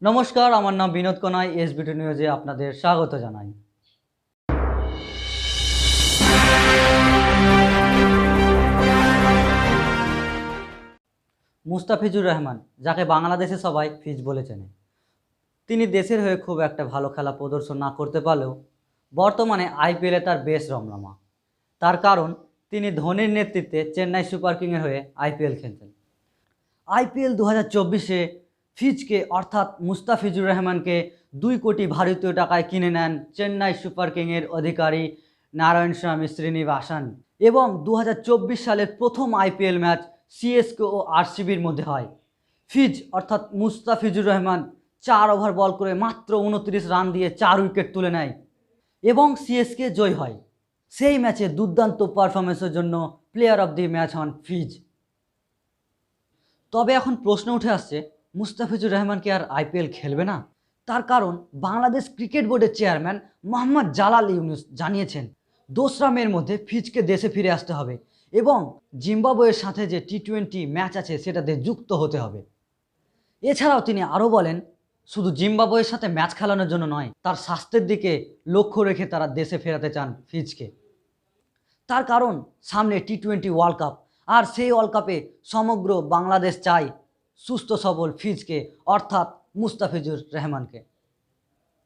নমস্কার, আমার নাম বিনোদ কোনাই। এসবিটি নিউজে আপনাদের স্বাগত জানাই। মুস্তাফিজুর রহমান, যাকে বাংলাদেশে সবাই ফিজ বলে চেনে, তিনি দেশের হয়ে খুব একটা ভালো খেলা প্রদর্শন না করতে পারলেও বর্তমানে আইপিএলে তার বেশ রমরমা। তার কারণ, তিনি ধোনির নেতৃত্বে চেন্নাই সুপার কিংয়ের হয়ে আইপিএল খেলছেন। আইপিএল 2024-এ ফিজকে অর্থাৎ মুস্তাফিজুর রহমানকে 2 কোটি ভারতীয় টাকায় কিনে নেন চেন্নাই সুপার কিংয়ের অধিকারী নারায়ণস্বামী শ্রীনিবাসন। এবং 2024 সালের প্রথম আইপিএল ম্যাচ সিএসকে ও আরসিবির মধ্যে হয়। ফিজ অর্থাৎ মুস্তাফিজুর রহমান 4 ওভার বল করে মাত্র 29 রান দিয়ে 4 উইকেট তুলে নেয় এবং সিএসকে জয় হয়। সেই ম্যাচে দুর্দান্ত পারফরমেন্সের জন্য প্লেয়ার অব দি ম্যাচ হন ফিজ। তবে এখন প্রশ্ন উঠে আসছে, মুস্তাফিজুর রহমান কি আর আইপিএল খেলবে না? তার কারণ, বাংলাদেশ ক্রিকেট বোর্ডের চেয়ারম্যান মোহাম্মদ জালাল ইউনুস জানিয়েছেন 2রা মের মধ্যে ফিজকে দেশে ফিরে আসতে হবে এবং জিম্বাবুয়ের সাথে যে টি20 ম্যাচ আছে সেটাতে যুক্ত হতে হবে। এছাড়াও তিনি আরও বলেন, শুধু জিম্বাবুয়ের সাথে ম্যাচ খেলানোর জন্য নয়, তার স্বাস্থ্যের দিকে লক্ষ্য রেখে তারা দেশে ফেরাতে চান ফিজকে। তার কারণ, সামনে টি20 ওয়ার্ল্ড কাপ, আর সেই ওয়ার্ল্ড কাপে সমগ্র বাংলাদেশ চায় সুস্থ সবল ফিজকে অর্থাৎ মুস্তাফিজুর রহমানকে।